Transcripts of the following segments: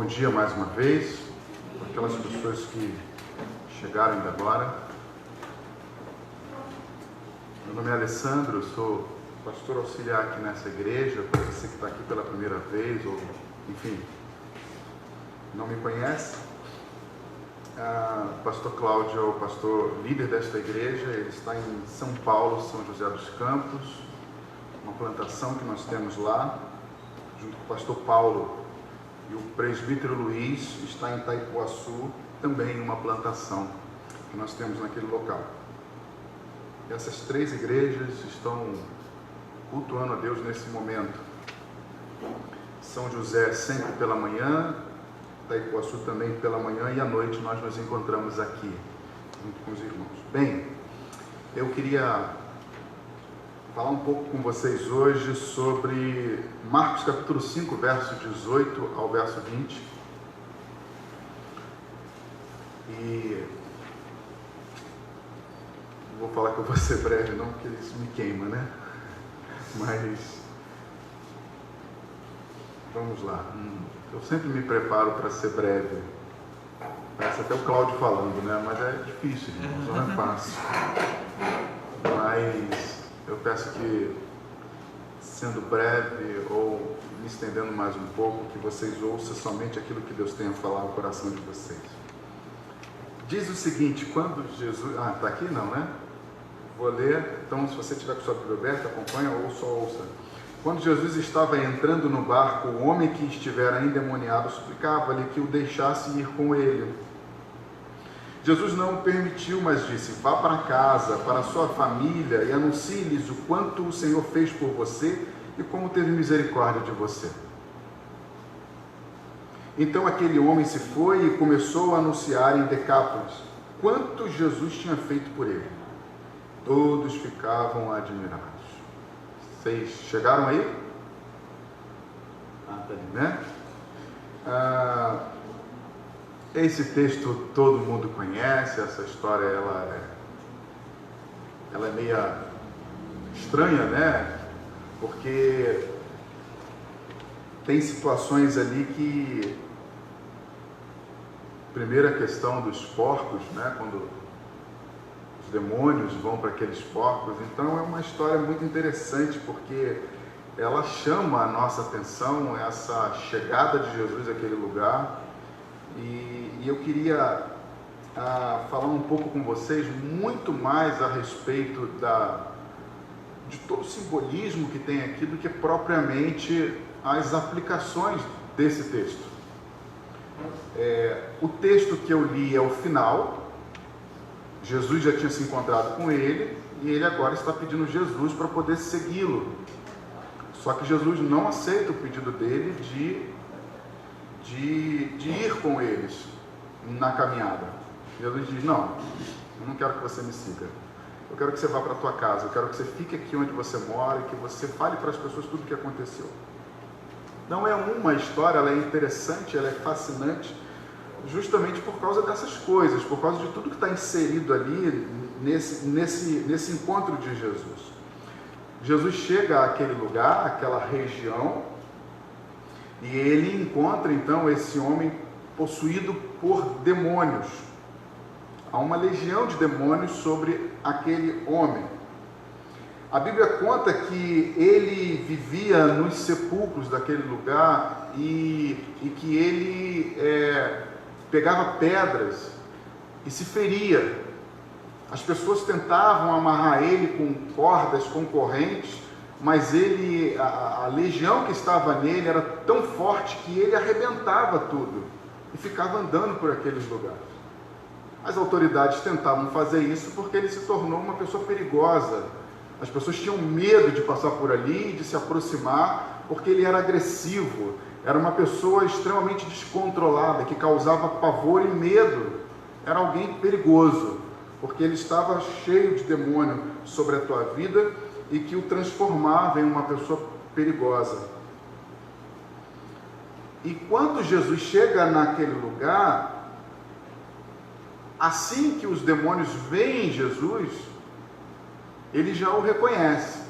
dia mais uma vez, para aquelas pessoas que chegaram ainda agora. Meu nome é Alessandro, eu sou pastor auxiliar aqui nessa igreja. Para você que está aqui pela primeira vez, ou enfim, não me conhece, o pastor Cláudio é o pastor líder desta igreja. Ele está em São Paulo, São José dos Campos, uma plantação que nós temos lá, junto com o pastor Paulo e o presbítero Luiz. Está em Itaipuaçu, também uma plantação que nós temos naquele local. E essas três igrejas estão cultuando a Deus nesse momento. São José sempre pela manhã, Itaipuaçu também pela manhã, e à noite nós nos encontramos aqui, junto com os irmãos. Bem, eu queria falar um pouco com vocês hoje sobre Marcos capítulo 5, verso 18 ao verso 20. E não vou falar que eu vou ser breve não, porque isso me queima, né? Mas vamos lá. Eu sempre me preparo para ser breve. Parece até o Cláudio falando, né? Mas é difícil, não é fácil. Mas eu peço que, sendo breve ou me estendendo mais um pouco, que vocês ouçam somente aquilo que Deus tem a falar no coração de vocês. Diz o seguinte: quando Jesus... está aqui não, né? Vou ler. Então, se você tiver com sua Bíblia aberta, acompanha ou só ouça. Quando Jesus estava entrando no barco, o homem que estivera endemoniado suplicava-lhe que o deixasse ir com ele. Jesus não o permitiu, mas disse: vá para casa, para a sua família, e anuncie-lhes o quanto o Senhor fez por você e como teve misericórdia de você. Então aquele homem se foi e começou a anunciar em Decápolis quanto Jesus tinha feito por ele. Todos ficavam admirados. Vocês chegaram aí? Tá ali, né? Esse texto todo mundo conhece. Essa história ela é meio estranha, né? Porque tem situações ali que, primeira questão dos porcos, né? Quando os demônios vão para aqueles porcos. Então é uma história muito interessante, porque ela chama a nossa atenção, essa chegada de Jesus àquele lugar. E eu queria falar um pouco com vocês muito mais a respeito de todo o simbolismo que tem aqui do que propriamente as aplicações desse texto. O texto que eu li é o final. Jesus já tinha se encontrado com ele e ele agora está pedindo Jesus para poder segui-lo. Só que Jesus não aceita o pedido dele de ir com eles na caminhada. Jesus diz: não, eu não quero que você me siga. Eu quero que você vá para a tua casa. Eu quero que você fique aqui onde você mora e que você fale para as pessoas tudo o que aconteceu. Não é uma história, ela é interessante, ela é fascinante, justamente por causa dessas coisas, por causa de tudo que está inserido ali nesse encontro de Jesus. Jesus chega àquele lugar, àquela região, e ele encontra então esse homem possuído por demônios. Há uma legião de demônios sobre aquele homem. A Bíblia conta que ele vivia nos sepulcros daquele lugar e que ele pegava pedras e se feria. As pessoas tentavam amarrar ele com cordas, com correntes, mas a legião que estava nele era tão forte que ele arrebentava tudo e ficava andando por aqueles lugares. As autoridades tentavam fazer isso porque ele se tornou uma pessoa perigosa. As pessoas tinham medo de passar por ali, de se aproximar, porque ele era agressivo. Era uma pessoa extremamente descontrolada, que causava pavor e medo. Era alguém perigoso, porque ele estava cheio de demônio sobre a tua vida e que o transformava em uma pessoa perigosa. E quando Jesus chega naquele lugar, assim que os demônios veem Jesus, eles já o reconhecem.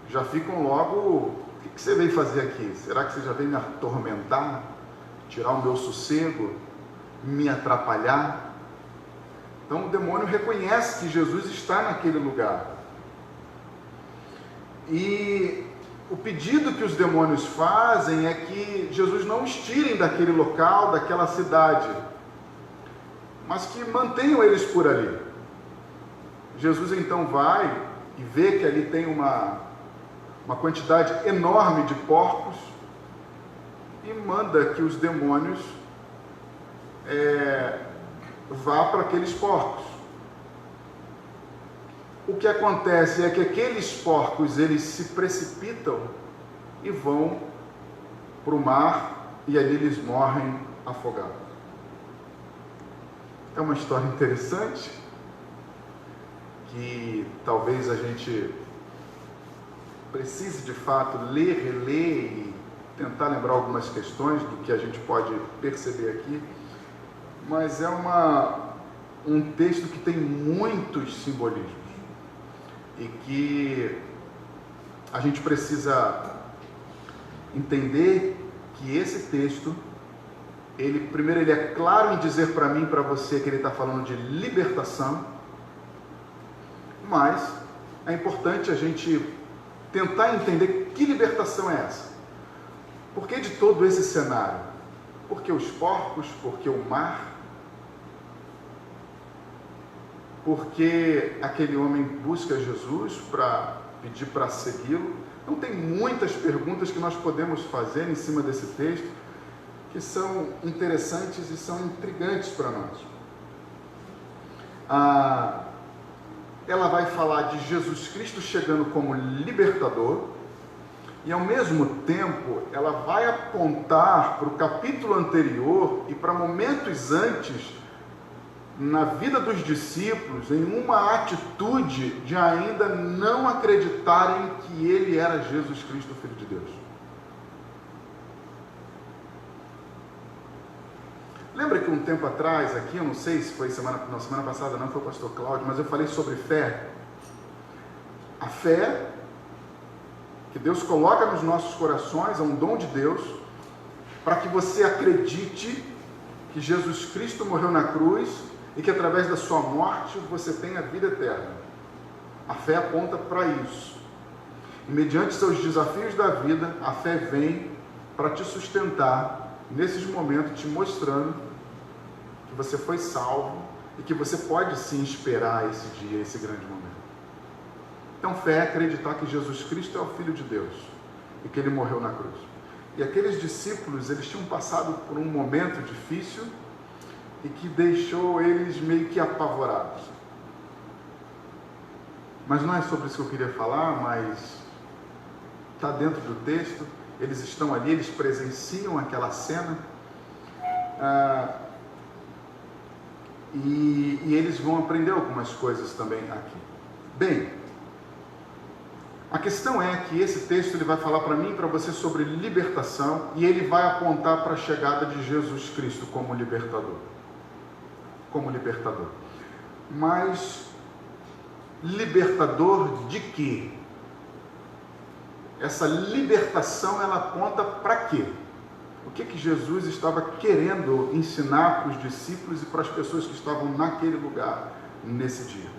Já ficam logo que você veio fazer aqui? Será que você já veio me atormentar? Tirar o meu sossego? Me atrapalhar? Então o demônio reconhece que Jesus está naquele lugar. E o pedido que os demônios fazem é que Jesus não os tirem daquele local, daquela cidade, mas que mantenham eles por ali. Jesus então vai e vê que ali tem uma quantidade enorme de porcos e manda que os demônios vá para aqueles porcos. O que acontece é que aqueles porcos, eles se precipitam e vão para o mar e ali eles morrem afogados. É uma história interessante, que talvez a gente precise de fato ler, reler e tentar lembrar algumas questões do que a gente pode perceber aqui, mas é um texto que tem muitos simbolismos e que a gente precisa entender que esse texto, primeiro ele é claro em dizer para mim e para você que ele está falando de libertação, mas é importante a gente tentar entender que libertação é essa. Por que de todo esse cenário? Por que os porcos? Por que o mar? Por que aquele homem busca Jesus para pedir para segui-lo? Então tem muitas perguntas que nós podemos fazer em cima desse texto, que são interessantes e são intrigantes para nós. Ela vai falar de Jesus Cristo chegando como libertador, e ao mesmo tempo ela vai apontar para o capítulo anterior e para momentos antes na vida dos discípulos, em uma atitude de ainda não acreditarem que ele era Jesus Cristo, o Filho de Deus. Lembra que um tempo atrás aqui, eu não sei se foi semana passada, não foi o pastor Cláudio, mas eu falei sobre fé. A fé que Deus coloca nos nossos corações é um dom de Deus para que você acredite que Jesus Cristo morreu na cruz e que através da sua morte você tem a vida eterna. A fé aponta para isso. E mediante seus desafios da vida, a fé vem para te sustentar nesses momentos, te mostrando que você foi salvo e que você pode sim esperar esse dia, esse grande momento. Então fé é acreditar que Jesus Cristo é o Filho de Deus e que ele morreu na cruz. E aqueles discípulos, eles tinham passado por um momento difícil e que deixou eles meio que apavorados. Mas não é sobre isso que eu queria falar, mas está dentro do texto. Eles estão ali, eles presenciam aquela cena, e eles vão aprender algumas coisas também aqui. Bem, a questão é que esse texto ele vai falar para mim e para você sobre libertação, e ele vai apontar para a chegada de Jesus Cristo como libertador. Mas libertador de quê? Essa libertação ela aponta para quê? O que Jesus estava querendo ensinar para os discípulos e para as pessoas que estavam naquele lugar nesse dia?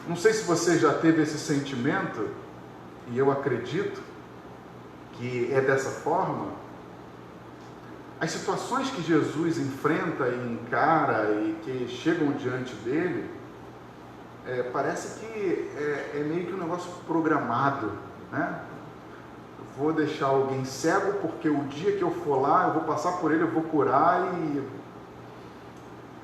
Não sei se você já teve esse sentimento, e eu acredito que é dessa forma. As situações que Jesus enfrenta e encara e que chegam diante dele, parece que é meio que um negócio programado, né? Eu vou deixar alguém cego porque o dia que eu for lá, eu vou passar por ele, eu vou curar, e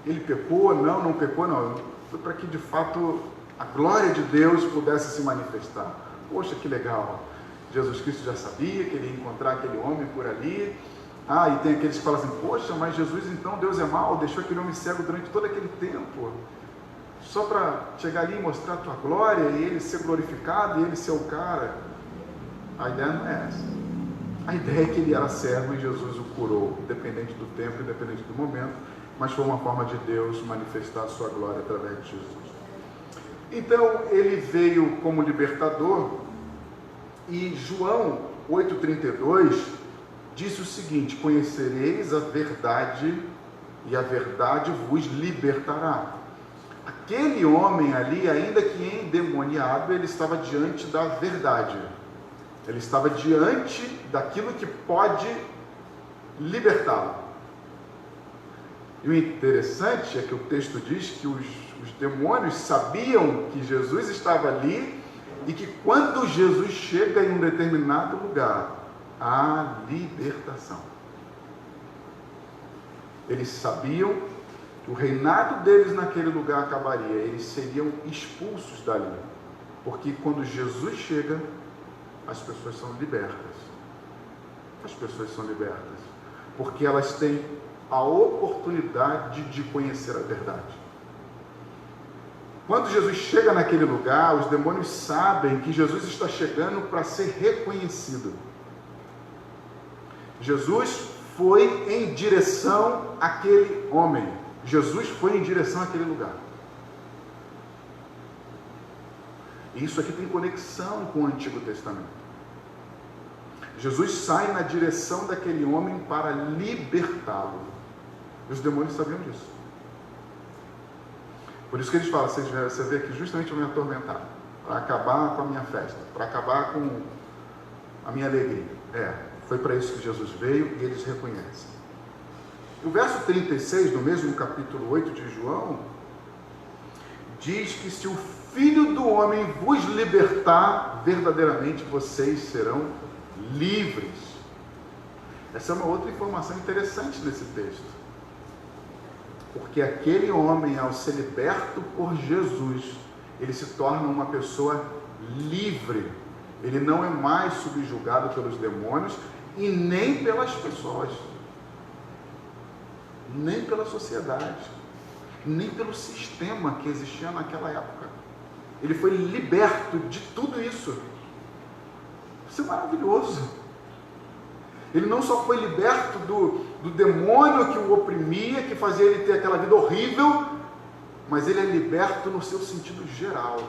ele pecou, não pecou, não. Foi para que de fato a glória de Deus pudesse se manifestar. Poxa, que legal! Jesus Cristo já sabia que ele ia encontrar aquele homem por ali. E tem aqueles que falam assim: poxa, mas Jesus, então Deus é mau, deixou aquele homem cego durante todo aquele tempo, só para chegar ali e mostrar a tua glória, e ele ser glorificado, e ele ser o cara. A ideia não é essa. A ideia é que ele era cego e Jesus o curou, independente do tempo, independente do momento, mas foi uma forma de Deus manifestar a sua glória através de Jesus. Então, ele veio como libertador, E João 8,32 diz o seguinte: conhecereis a verdade e a verdade vos libertará. Aquele homem ali, ainda que endemoniado, ele estava diante da verdade. Ele estava diante daquilo que pode libertá-lo. E o interessante é que o texto diz que os demônios sabiam que Jesus estava ali e que quando Jesus chega em um determinado lugar, há libertação. Eles sabiam que o reinado deles naquele lugar acabaria, eles seriam expulsos dali, porque quando Jesus chega, as pessoas são libertas. As pessoas são libertas, porque elas têm a oportunidade de conhecer a verdade. Quando Jesus chega naquele lugar, os demônios sabem que Jesus está chegando para ser reconhecido. Jesus foi em direção àquele homem. Jesus foi em direção àquele lugar. E isso aqui tem conexão com o Antigo Testamento. Jesus sai na direção daquele homem para libertá-lo. E os demônios sabiam disso. Por isso que eles falam, você vê que justamente eu me atormentar, para acabar com a minha festa, para acabar com a minha alegria. Foi para isso que Jesus veio e eles reconhecem. O verso 36, do mesmo capítulo 8 de João, diz que se o Filho do Homem vos libertar, verdadeiramente vocês serão livres. Essa é uma outra informação interessante nesse texto. Porque aquele homem, ao ser liberto por Jesus, ele se torna uma pessoa livre. Ele não é mais subjugado pelos demônios e nem pelas pessoas, nem pela sociedade, nem pelo sistema que existia naquela época. Ele foi liberto de tudo isso. Isso é maravilhoso. Ele não só foi liberto do demônio que o oprimia, que fazia ele ter aquela vida horrível, mas ele é liberto no seu sentido geral.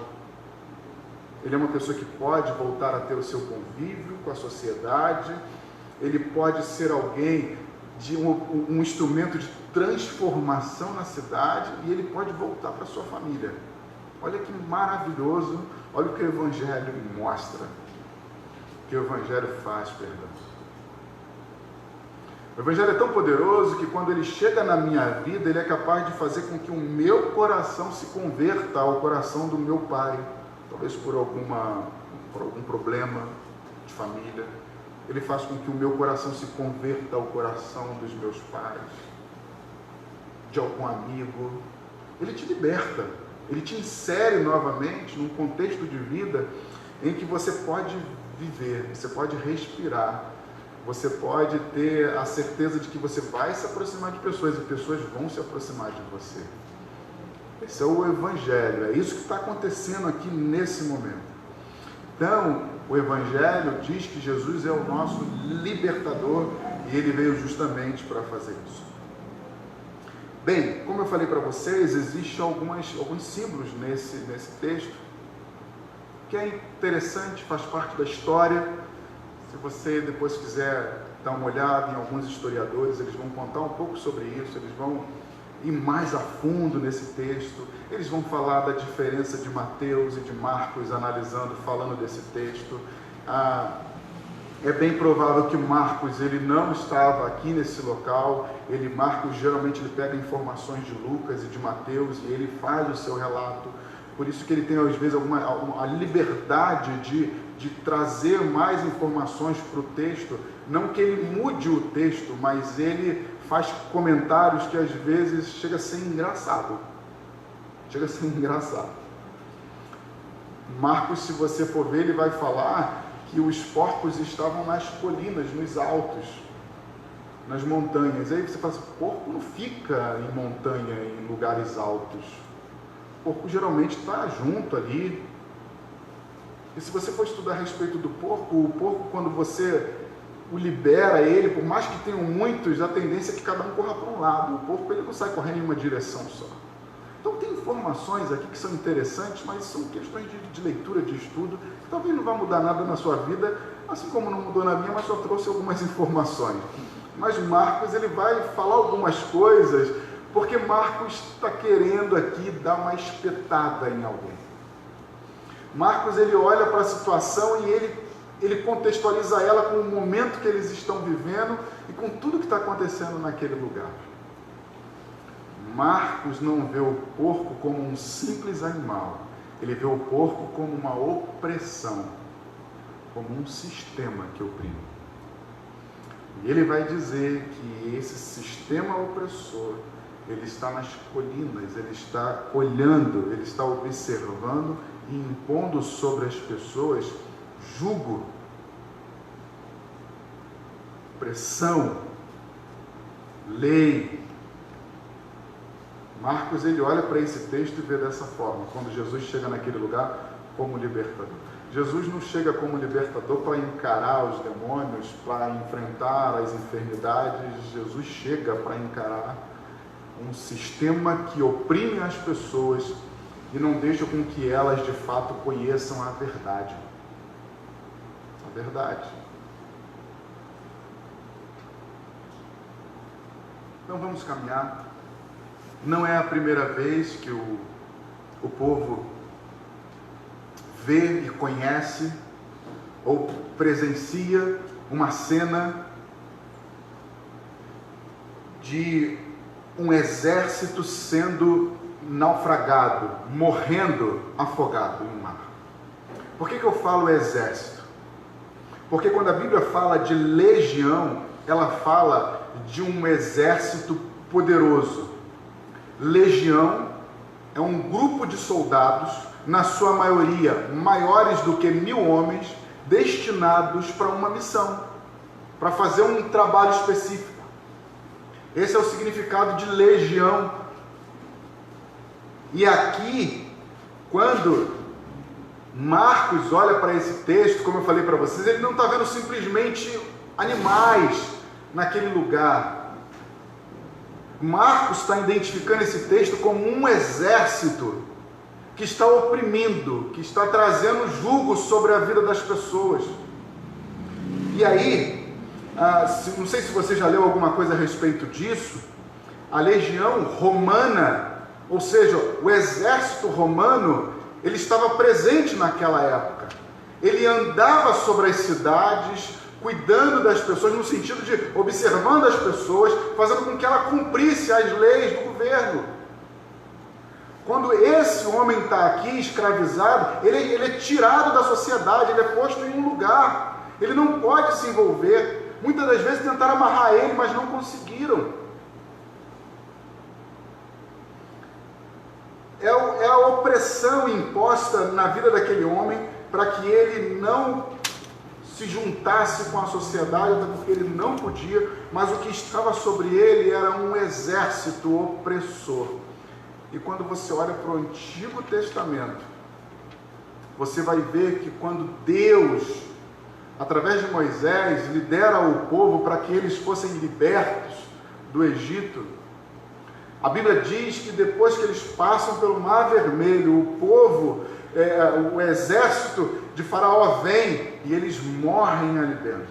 Ele é uma pessoa que pode voltar a ter o seu convívio com a sociedade, ele pode ser alguém de um instrumento de transformação na cidade e ele pode voltar para a sua família. Olha que maravilhoso, olha o que o Evangelho mostra, o que o Evangelho faz, perdão. O Evangelho é tão poderoso que quando ele chega na minha vida, ele é capaz de fazer com que o meu coração se converta ao coração do meu pai, talvez por algum problema de família. Ele faz com que o meu coração se converta ao coração dos meus pais, de algum amigo. Ele te liberta, ele te insere novamente num contexto de vida em que você pode viver, você pode respirar, você pode ter a certeza de que você vai se aproximar de pessoas e pessoas vão se aproximar de você. Esse é o Evangelho, é isso que está acontecendo aqui nesse momento. Então, o Evangelho diz que Jesus é o nosso libertador e ele veio justamente para fazer isso. Bem, como eu falei para vocês, existem alguns símbolos nesse texto que é interessante, faz parte da história. Se você depois quiser dar uma olhada em alguns historiadores, eles vão contar um pouco sobre isso, eles vão ir mais a fundo nesse texto, eles vão falar da diferença de Mateus e de Marcos, falando desse texto. É bem provável que Marcos ele não estava aqui nesse local. Marcos geralmente ele pega informações de Lucas e de Mateus e ele faz o seu relato. Por isso que ele tem às vezes a liberdade de trazer mais informações para o texto. Não que ele mude o texto, mas ele faz comentários que às vezes chega a ser engraçado. Marcos, se você for ver, ele vai falar que os porcos estavam nas colinas, nos altos, nas montanhas. Aí você fala assim, porco não fica em montanha, em lugares altos. O porco geralmente está junto ali. E se você for estudar a respeito do porco, o porco, quando você o libera ele, por mais que tenham muitos, a tendência é que cada um corra para um lado. O porco ele não sai correndo em uma direção só. Então tem informações aqui que são interessantes, mas são questões de leitura, de estudo, que talvez não vá mudar nada na sua vida, assim como não mudou na minha, mas só trouxe algumas informações. Mas Marcos, ele vai falar algumas coisas, porque Marcos está querendo aqui dar uma espetada em alguém. Marcos, ele olha para a situação e ele contextualiza ela com o momento que eles estão vivendo e com tudo que está acontecendo naquele lugar. Marcos não vê o porco como um simples animal, ele vê o porco como uma opressão, como um sistema que oprime. E ele vai dizer que esse sistema opressor, ele está nas colinas, ele está olhando, ele está observando e impondo sobre as pessoas jugo, pressão, lei. Marcos, ele olha para esse texto e vê dessa forma, quando Jesus chega naquele lugar como libertador. Jesus não chega como libertador para encarar os demônios, para enfrentar as enfermidades. Jesus chega para encarar um sistema que oprime as pessoas e não deixa com que elas de fato conheçam a verdade. A verdade. Então vamos caminhar. Não é a primeira vez que o povo vê e conhece ou presencia uma cena de um exército sendo naufragado, morrendo afogado em um mar. Por que eu falo exército? Porque quando a Bíblia fala de legião, ela fala de um exército poderoso. Legião é um grupo de soldados, na sua maioria maiores do que 1000 homens, destinados para uma missão, para fazer um trabalho específico. Esse é o significado de legião. E aqui, quando Marcos olha para esse texto, como eu falei para vocês, ele não está vendo simplesmente animais naquele lugar. Marcos está identificando esse texto como um exército que está oprimindo, que está trazendo jugo sobre a vida das pessoas. E aí, não sei se você já leu alguma coisa a respeito disso, a legião romana, ou seja, o exército romano, ele estava presente naquela época. Ele andava sobre as cidades, cuidando das pessoas, no sentido de observando as pessoas, fazendo com que ela cumprisse as leis do governo. Quando esse homem está aqui escravizado, ele é tirado da sociedade, ele é posto em um lugar, ele não pode se envolver. Muitas das vezes tentaram amarrar ele, mas não conseguiram. É a opressão imposta na vida daquele homem para que ele não se juntasse com a sociedade, até porque ele não podia, mas o que estava sobre ele era um exército opressor. E quando você olha para o Antigo Testamento, você vai ver que quando Deus, através de Moisés, lidera o povo para que eles fossem libertos do Egito, a Bíblia diz que depois que eles passam pelo Mar Vermelho, o povo, o exército de Faraó vem e eles morrem ali dentro.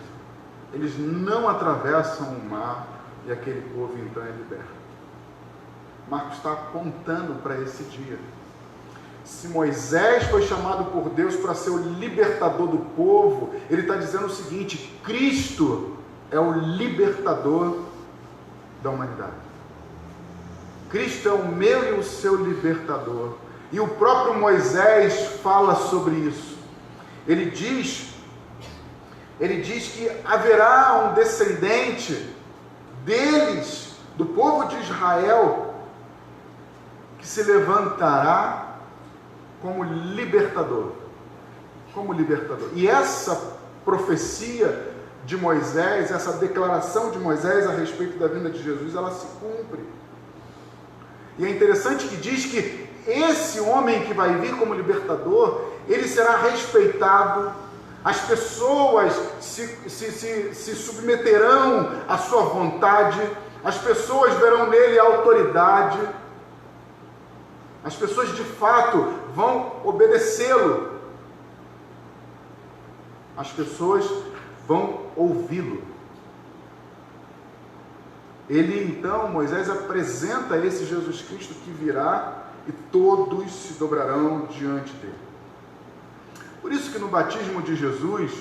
Eles não atravessam o mar e aquele povo então é liberto. Marcos está apontando para esse dia. Se Moisés foi chamado por Deus para ser o libertador do povo, ele está dizendo o seguinte: Cristo é o libertador da humanidade. Cristo é o meu e o seu libertador. E o próprio Moisés fala sobre isso. Ele diz que haverá um descendente deles, do povo de Israel, que se levantará como libertador. Como libertador. E essa profecia de Moisés, essa declaração de Moisés a respeito da vinda de Jesus, ela se cumpre. E é interessante que diz que esse homem que vai vir como libertador, ele será respeitado, as pessoas se submeterão à sua vontade, as pessoas verão nele autoridade. As pessoas de fato vão obedecê-lo. As pessoas vão ouvi-lo. Moisés apresenta esse Jesus Cristo que virá e todos se dobrarão diante dele. Por isso que no batismo de Jesus,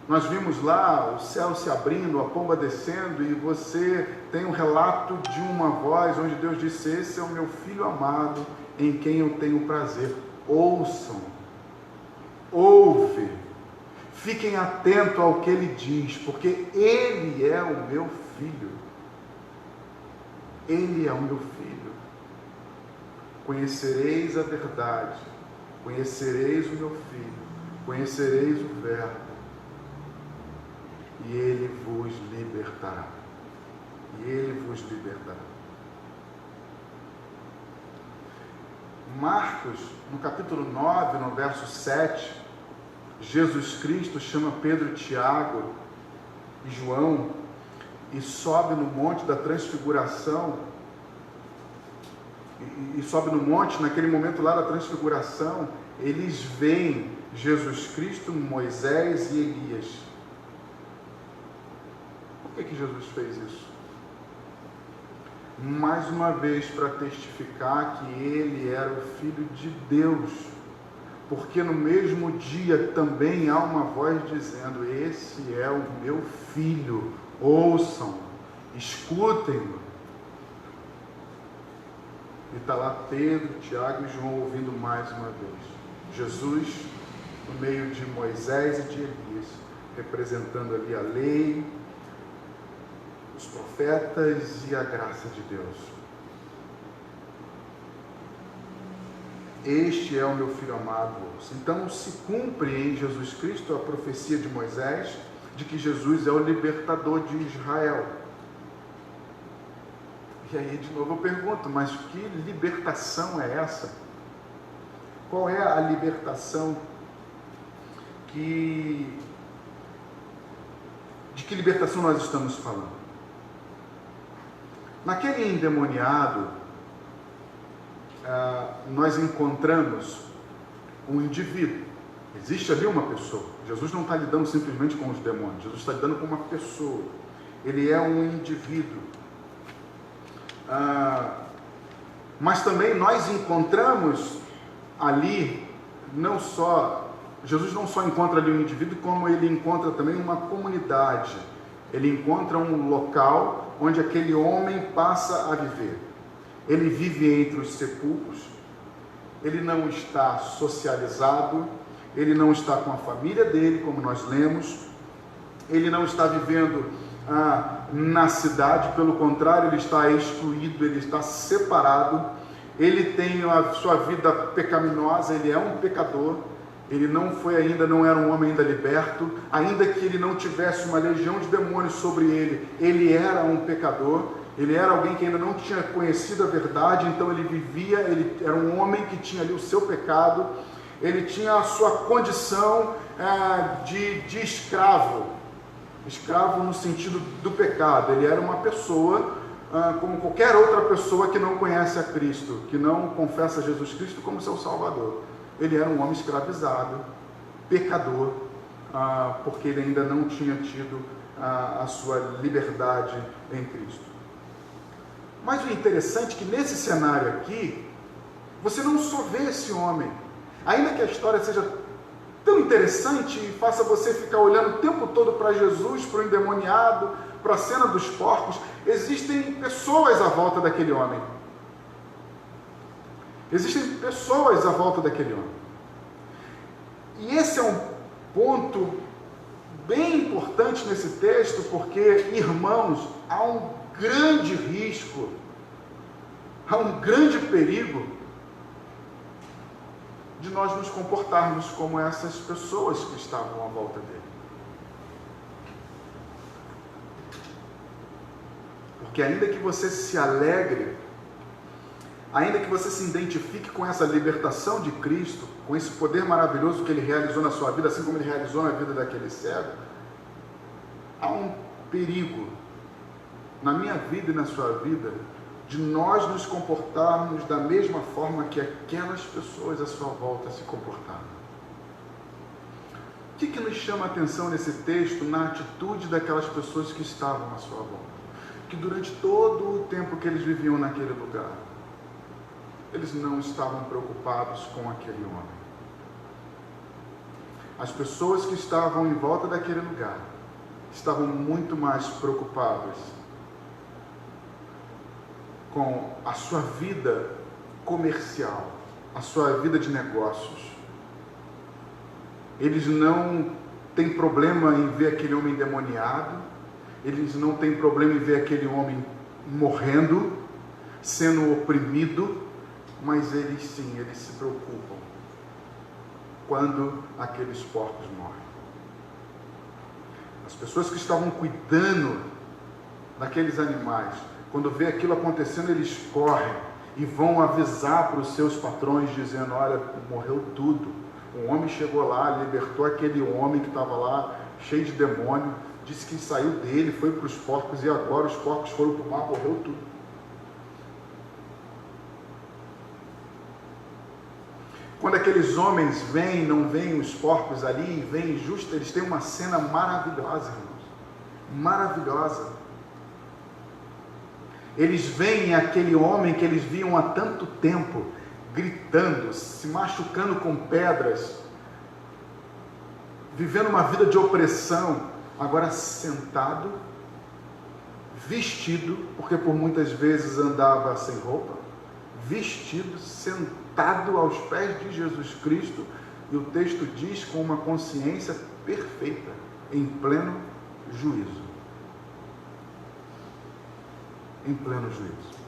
nós vimos lá o céu se abrindo, a pomba descendo, e você tem um relato de uma voz onde Deus disse: esse é o meu filho amado, em quem eu tenho prazer. Ouçam, ouve, fiquem atentos ao que ele diz, porque ele é o meu filho. Ele é o meu filho. Conhecereis a verdade, conhecereis o meu filho, conhecereis o verbo, e ele vos libertará. E ele vos libertará. Marcos, no capítulo 9, no verso 7, Jesus Cristo chama Pedro, Tiago e João e sobe no monte da transfiguração. E sobe no monte, naquele momento lá da transfiguração, eles veem Jesus Cristo, Moisés e Elias. Por que Jesus fez isso? Mais uma vez para testificar que ele era o Filho de Deus, porque no mesmo dia também há uma voz dizendo: esse é o meu Filho, ouçam, escutem-no. E está lá Pedro, Tiago e João ouvindo mais uma vez. Jesus no meio de Moisés e de Elias, representando ali a lei, os profetas e a graça de Deus. Este é o meu filho amado. Então se cumpre em Jesus Cristo a profecia de Moisés de que Jesus é o libertador de Israel. E aí de novo eu pergunto, mas que libertação é essa? Qual é a libertação de que libertação nós estamos falando? Naquele endemoniado, nós encontramos um indivíduo. Existe ali uma pessoa. Jesus não está lidando simplesmente com os demônios. Jesus está lidando com uma pessoa. Ele é um indivíduo. Mas também nós encontramos ali, Jesus não só encontra ali um indivíduo, como ele encontra também uma comunidade. Ele encontra um local onde aquele homem passa a viver. Ele vive entre os sepulcros, ele não está socializado, ele não está com a família dele, como nós lemos, ele não está vivendo na cidade, pelo contrário, ele está excluído, ele está separado, ele tem a sua vida pecaminosa, ele é um pecador, ele não era um homem ainda liberto, ainda que ele não tivesse uma legião de demônios sobre ele, ele era um pecador, ele era alguém que ainda não tinha conhecido a verdade, então ele era um homem que tinha ali o seu pecado, ele tinha a sua condição de escravo no sentido do pecado. Ele era uma pessoa como qualquer outra pessoa que não conhece a Cristo, que não confessa Jesus Cristo como seu Salvador. Ele era um homem escravizado, pecador, porque ele ainda não tinha tido a sua liberdade em Cristo. Mas o interessante é que nesse cenário aqui, você não só vê esse homem, ainda que a história seja tão interessante e faça você ficar olhando o tempo todo para Jesus, para o endemoniado, para a cena dos porcos, existem pessoas à volta daquele homem. Existem pessoas à volta daquele homem. E esse é um ponto bem importante nesse texto, porque, irmãos, há um grande risco, há um grande perigo de nós nos comportarmos como essas pessoas que estavam à volta dele. Porque ainda que você se alegre, ainda que você se identifique com essa libertação de Cristo, com esse poder maravilhoso que ele realizou na sua vida, assim como ele realizou na vida daquele cego, há um perigo na minha vida e na sua vida de nós nos comportarmos da mesma forma que aquelas pessoas à sua volta se comportaram. O que nos chama a atenção nesse texto, na atitude daquelas pessoas que estavam à sua volta? Que durante todo o tempo que eles viviam naquele lugar, eles não estavam preocupados com aquele homem. As pessoas que estavam em volta daquele lugar estavam muito mais preocupadas com a sua vida comercial, a sua vida de negócios. Eles não têm problema em ver aquele homem endemoniado, eles não têm problema em ver aquele homem morrendo, sendo oprimido, mas eles sim, eles se preocupam quando aqueles porcos morrem. As pessoas que estavam cuidando daqueles animais, quando vê aquilo acontecendo, eles correm e vão avisar para os seus patrões, dizendo: olha, morreu tudo. Um homem chegou lá, libertou aquele homem que estava lá, cheio de demônio, disse que saiu dele, foi para os porcos, e agora os porcos foram para o mar, morreu tudo. Quando aqueles homens vêm, não veem os porcos ali, vêm justo, eles têm uma cena maravilhosa, irmãos. Maravilhosa. Eles veem aquele homem que eles viam há tanto tempo, gritando, se machucando com pedras, vivendo uma vida de opressão, agora sentado, vestido, porque por muitas vezes andava sem roupa, vestido, sentado aos pés de Jesus Cristo, e o texto diz com uma consciência perfeita, em pleno juízo. Em pleno juízo.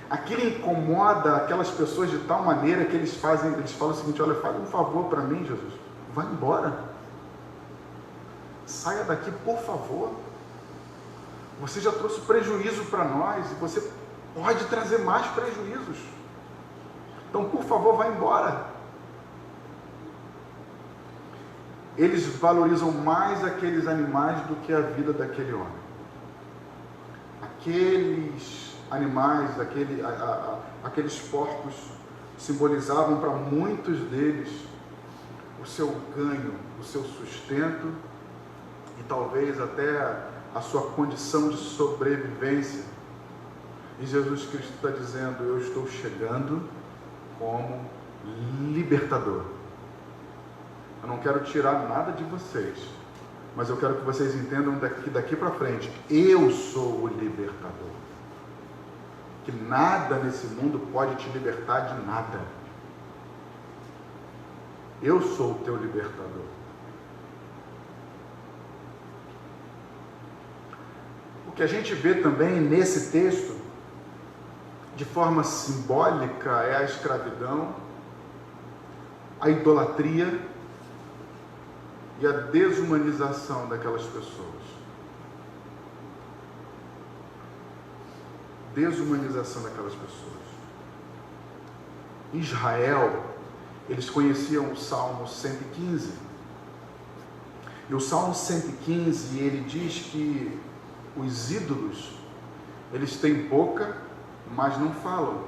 Aquilo incomoda aquelas pessoas de tal maneira que eles falam o seguinte: olha, faz um favor para mim, Jesus, vai embora, saia daqui, por favor, você já trouxe prejuízo para nós, e você pode trazer mais prejuízos, então por favor, vai embora. Eles valorizam mais aqueles animais do que a vida daquele homem. Aqueles animais, aqueles porcos simbolizavam para muitos deles o seu ganho, o seu sustento e talvez até a sua condição de sobrevivência. E Jesus Cristo está dizendo: eu estou chegando como libertador. Eu não quero tirar nada de vocês, mas eu quero que vocês entendam daqui para frente, eu sou o libertador. Que nada nesse mundo pode te libertar de nada. Eu sou o teu libertador. O que a gente vê também nesse texto, de forma simbólica, é a escravidão, a idolatria e a desumanização daquelas pessoas. Desumanização daquelas pessoas. Israel, eles conheciam o Salmo 115. E o Salmo 115, ele diz que os ídolos, eles têm boca, mas não falam.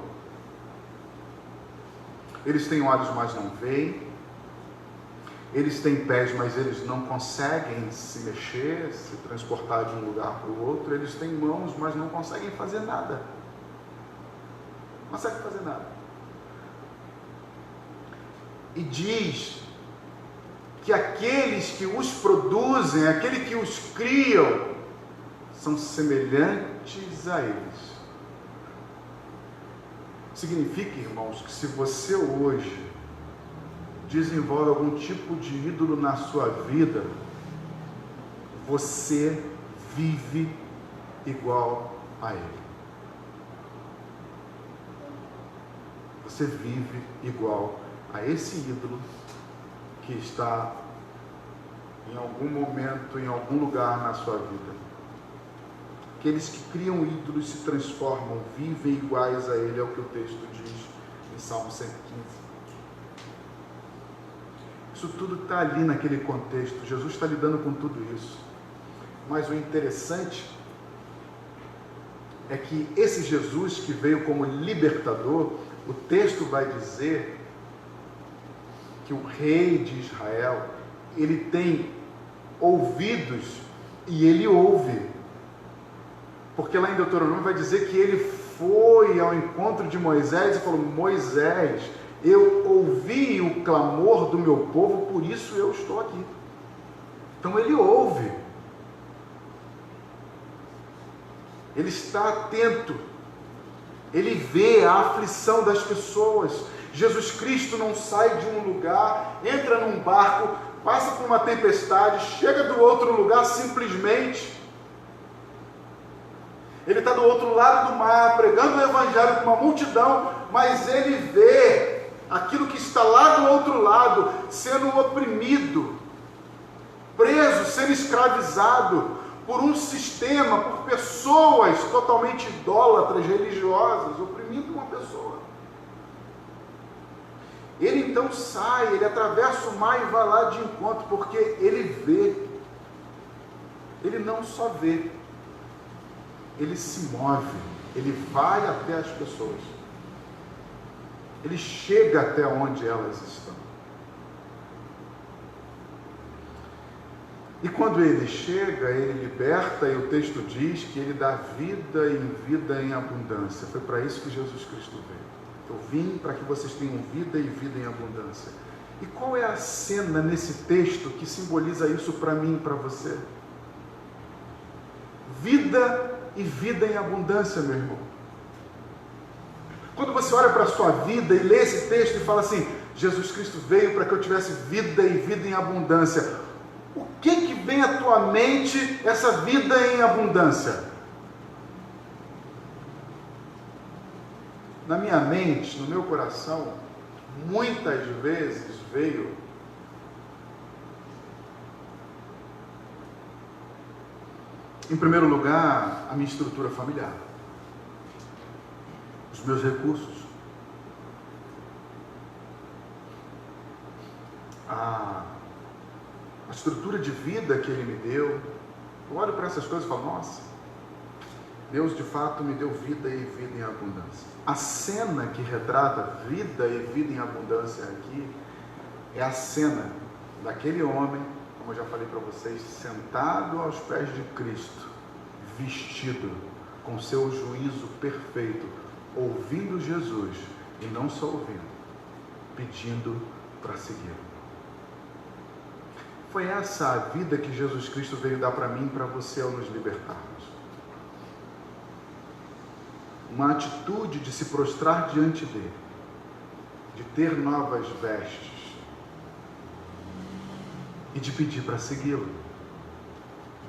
Eles têm olhos, mas não veem. Eles têm pés, mas eles não conseguem se mexer, se transportar de um lugar para o outro. Eles têm mãos, mas não conseguem fazer nada. Não conseguem fazer nada. E diz que aqueles que os produzem, aqueles que os criam, são semelhantes a eles. Significa, irmãos, que se você hoje desenvolve algum tipo de ídolo na sua vida, você vive igual a ele. Você vive igual a esse ídolo que está em algum momento, em algum lugar na sua vida. Aqueles que criam ídolos se transformam, vivem iguais a ele, é o que o texto diz em Salmo 115. Isso tudo está ali naquele contexto. Jesus está lidando com tudo isso. Mas o interessante é que esse Jesus que veio como libertador, o texto vai dizer que o rei de Israel, ele tem ouvidos e ele ouve. Porque lá em Deuteronômio vai dizer que ele foi ao encontro de Moisés e falou: Moisés, eu ouvi o clamor do meu povo, por isso eu estou aqui. Então ele ouve. Ele está atento. Ele vê a aflição das pessoas. Jesus Cristo não sai de um lugar, entra num barco, passa por uma tempestade, chega do outro lugar simplesmente. Ele está do outro lado do mar, pregando o evangelho para uma multidão, mas ele vê aquilo que está lá do outro lado, sendo oprimido, preso, sendo escravizado por um sistema, por pessoas totalmente idólatras, religiosas, oprimindo uma pessoa. Ele então sai, ele atravessa o mar e vai lá de encontro, porque ele vê. Ele não só vê, ele se move, ele vai até as pessoas, ele chega até onde elas estão. E quando ele chega, ele liberta, e o texto diz que ele dá vida e vida em abundância. Foi para isso que Jesus Cristo veio. Eu vim para que vocês tenham vida e vida em abundância. E qual é a cena nesse texto que simboliza isso para mim e para você? Vida e vida em abundância, meu irmão. Quando você olha para a sua vida e lê esse texto e fala assim: Jesus Cristo veio para que eu tivesse vida e vida em abundância, o que vem à tua mente essa vida em abundância? Na minha mente, no meu coração, muitas vezes veio em primeiro lugar a minha estrutura familiar, os meus recursos, a estrutura de vida que Ele me deu. Eu olho para essas coisas e falo: nossa, Deus de fato me deu vida e vida em abundância. A cena que retrata vida e vida em abundância aqui é a cena daquele homem, como eu já falei para vocês, sentado aos pés de Cristo, vestido com seu juízo perfeito, ouvindo Jesus, e não só ouvindo, pedindo para segui-lo. Foi essa a vida que Jesus Cristo veio dar para mim e para você ao nos libertarmos. Uma atitude de se prostrar diante dele, de ter novas vestes e de pedir para segui-lo.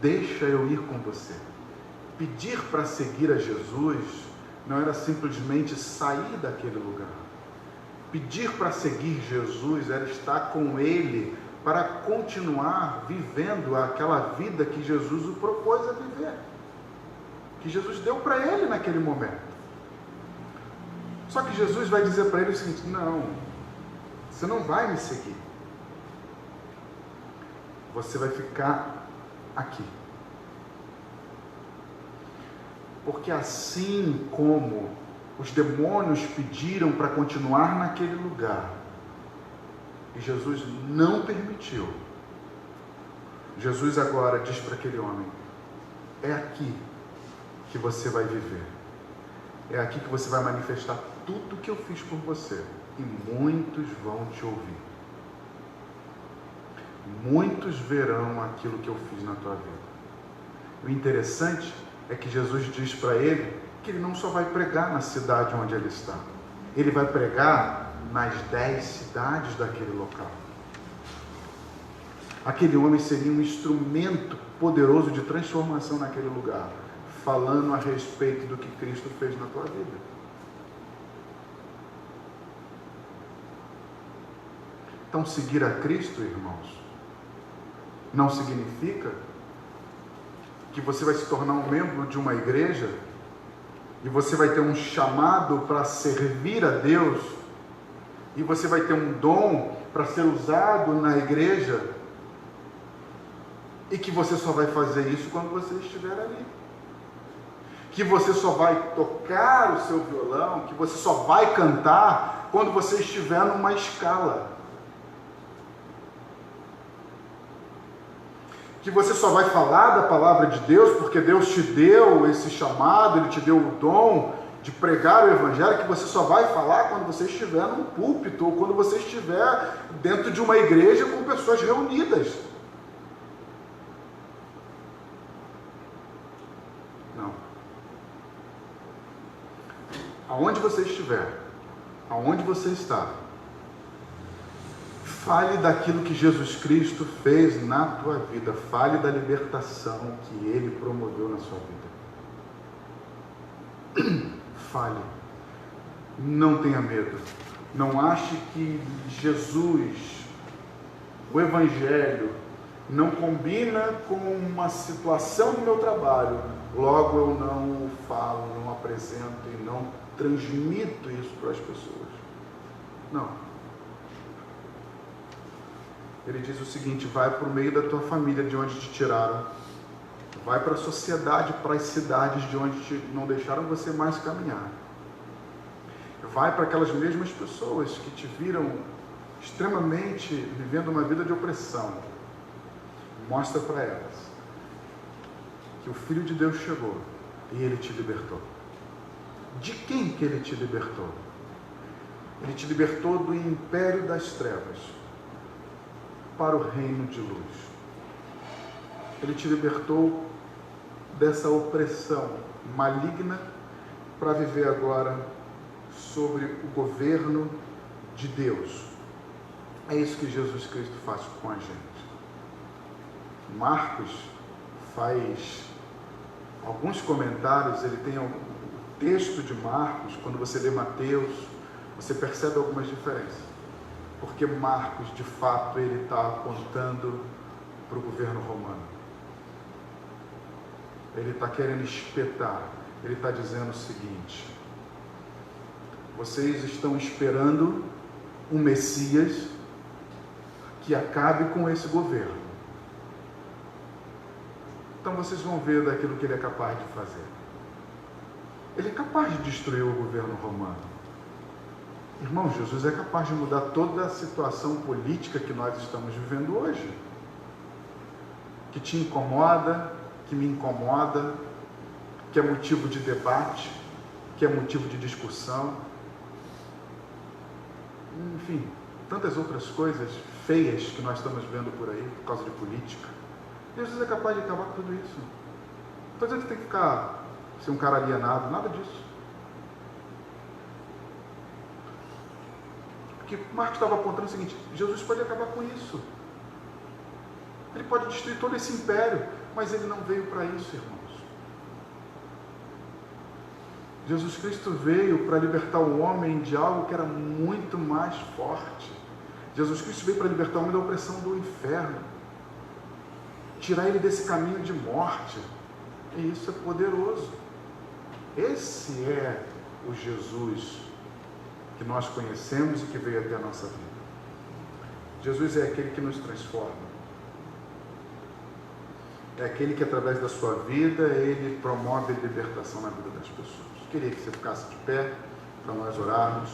Deixa eu ir com você. Pedir para seguir a Jesus não era simplesmente sair daquele lugar. Pedir para seguir Jesus era estar com Ele para continuar vivendo aquela vida que Jesus o propôs a viver, que Jesus deu para ele naquele momento. Só que Jesus vai dizer para ele o seguinte: não, você não vai me seguir, você vai ficar aqui. Porque assim como os demônios pediram para continuar naquele lugar, e Jesus não permitiu, Jesus agora diz para aquele homem: é aqui que você vai viver, é aqui que você vai manifestar tudo que eu fiz por você, e muitos vão te ouvir, muitos verão aquilo que eu fiz na tua vida. O interessante é que Jesus diz para ele que ele não só vai pregar na cidade onde ele está, ele vai pregar nas 10 cidades daquele local. Aquele homem seria um instrumento poderoso de transformação naquele lugar, falando a respeito do que Cristo fez na tua vida. Então, seguir a Cristo, irmãos, não significa que você vai se tornar um membro de uma igreja e você vai ter um chamado para servir a Deus, e você vai ter um dom para ser usado na igreja, e que você só vai fazer isso quando você estiver ali. que você só vai tocar o seu violão, que você só vai cantar quando você estiver numa escala. Que você só vai falar da palavra de Deus porque Deus te deu esse chamado, Ele te deu o dom de pregar o Evangelho, que você só vai falar quando você estiver num púlpito ou quando você estiver dentro de uma igreja com pessoas reunidas. Não. Aonde você estiver, aonde você está, fale daquilo que Jesus Cristo fez na tua vida. Fale da libertação que Ele promoveu na sua vida. Fale. Não tenha medo. Não ache que Jesus, o Evangelho, não combina com uma situação do meu trabalho. Logo eu não o falo, não apresento e não transmito isso para as pessoas. Não. Ele diz o seguinte: vai para o meio da tua família, de onde te tiraram. Vai para a sociedade, para as cidades de onde não deixaram você mais caminhar. Vai para aquelas mesmas pessoas que te viram extremamente vivendo uma vida de opressão. Mostra para elas que o Filho de Deus chegou e Ele te libertou. De quem que Ele te libertou? Ele te libertou do império das trevas para o reino de luz. Ele te libertou dessa opressão maligna para viver agora sobre o governo de Deus. É isso que Jesus Cristo faz com a gente. Marcos faz alguns comentários, ele tem o texto de Marcos, quando você lê Mateus, você percebe algumas diferenças. Porque Marcos, de fato, ele está apontando para o governo romano. Ele está querendo espetar. Ele está dizendo o seguinte: vocês estão esperando um Messias que acabe com esse governo. Então vocês vão ver daquilo que ele é capaz de fazer. Ele é capaz de destruir o governo romano. Irmão, Jesus é capaz de mudar toda a situação política que nós estamos vivendo hoje. Que te incomoda, que me incomoda, que é motivo de debate, que é motivo de discussão. Enfim, tantas outras coisas feias que nós estamos vendo por aí, por causa de política. Jesus é capaz de acabar com tudo isso. Não estou dizendo que tem que ficar, ser um cara alienado, nada disso. Porque Marcos estava apontando o seguinte: Jesus pode acabar com isso. Ele pode destruir todo esse império, mas ele não veio para isso, irmãos. Jesus Cristo veio para libertar o homem de algo que era muito mais forte. Jesus Cristo veio para libertar o homem da opressão do inferno, tirar ele desse caminho de morte. E isso é poderoso. Esse é o Jesus que nós conhecemos e que veio até a nossa vida. Jesus é aquele que nos transforma. É aquele que, através da sua vida, ele promove a libertação na vida das pessoas. Queria que você ficasse de pé para nós orarmos.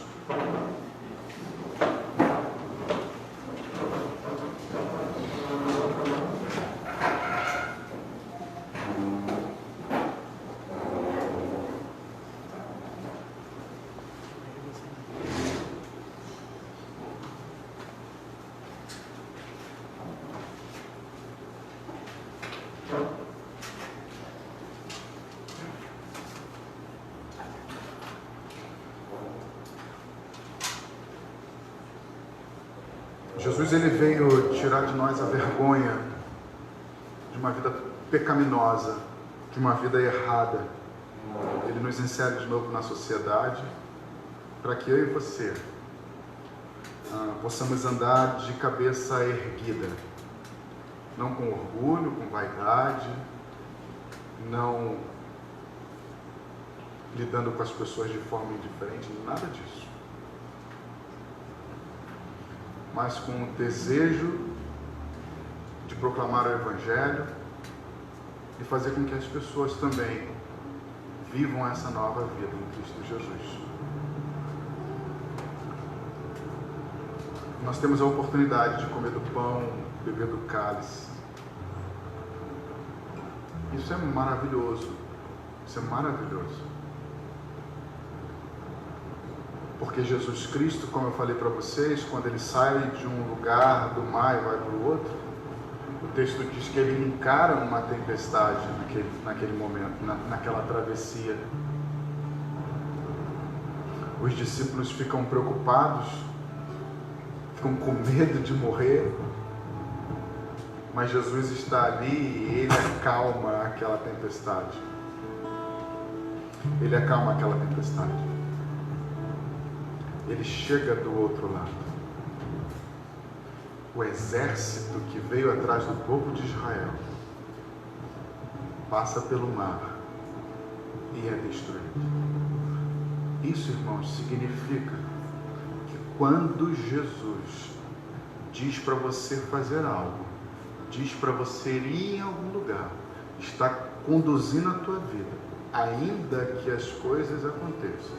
Jesus, ele veio tirar de nós a vergonha de uma vida pecaminosa, de uma vida errada. Ele nos insere de novo na sociedade, para que eu e você possamos andar de cabeça erguida, não com orgulho, com vaidade, não lidando com as pessoas de forma indiferente, nada disso. Mas com o desejo de proclamar o Evangelho e fazer com que as pessoas também vivam essa nova vida em Cristo Jesus. Nós temos a oportunidade de comer do pão, beber do cálice. Isso é maravilhoso. Isso é maravilhoso. Porque Jesus Cristo, como eu falei para vocês, quando ele sai de um lugar do mar e vai para o outro, o texto diz que ele encara uma tempestade naquele momento, naquela travessia. Os discípulos ficam preocupados, ficam com medo de morrer, mas Jesus está ali e ele acalma aquela tempestade. Ele acalma aquela tempestade. Ele chega do outro lado. O exército que veio atrás do povo de Israel passa pelo mar e é destruído. Isso, irmãos, significa que quando Jesus diz para você fazer algo, diz para você ir em algum lugar, está conduzindo a tua vida, ainda que as coisas aconteçam,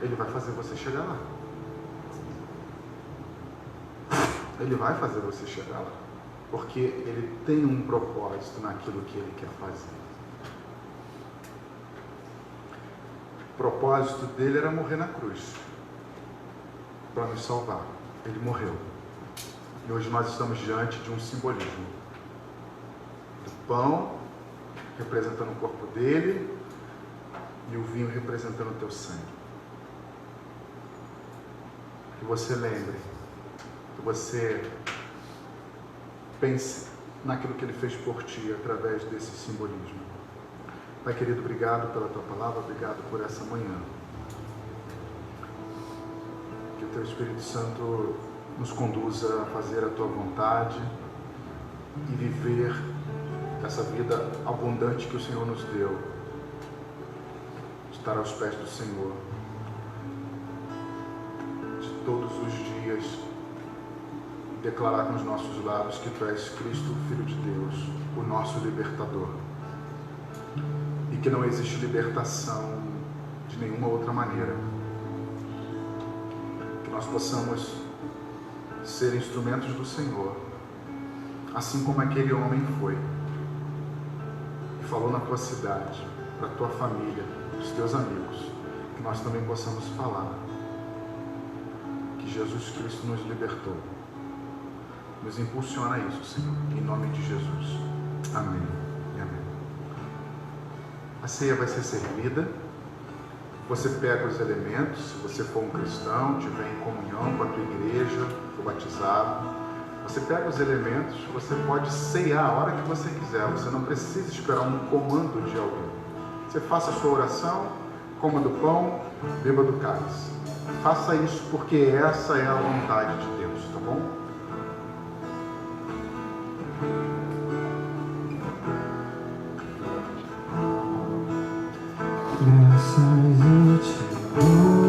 ele vai fazer você chegar lá. Ele vai fazer você chegar lá. Porque ele tem um propósito naquilo que ele quer fazer. O propósito dele era morrer na cruz para nos salvar. Ele morreu. E hoje nós estamos diante de um simbolismo. Do pão, representando o corpo dele, e o vinho representando o teu sangue. Que você lembre, que você pense naquilo que ele fez por ti através desse simbolismo. Pai querido, obrigado pela tua palavra, obrigado por essa manhã. Que o teu Espírito Santo nos conduza a fazer a tua vontade e viver essa vida abundante que o Senhor nos deu. Estar aos pés do Senhor todos os dias, declarar com os nossos lábios que tu és Cristo, Filho de Deus, o nosso libertador, e que não existe libertação de nenhuma outra maneira. Que nós possamos ser instrumentos do Senhor, assim como aquele homem foi e falou na tua cidade, para a tua família, para os teus amigos, que nós também possamos falar que Jesus Cristo nos libertou. Nos impulsiona a isso, Senhor, em nome de Jesus. Amém e amém. A ceia vai ser servida. Você pega os elementos, se você for um cristão, estiver em comunhão com a tua igreja, for batizado, você pega os elementos, você pode ceiar a hora que você quiser, você não precisa esperar um comando de alguém. Você faça a sua oração, coma do pão, beba do cálice. Faça isso porque essa é a vontade de Deus, tá bom? Graças eu te dou.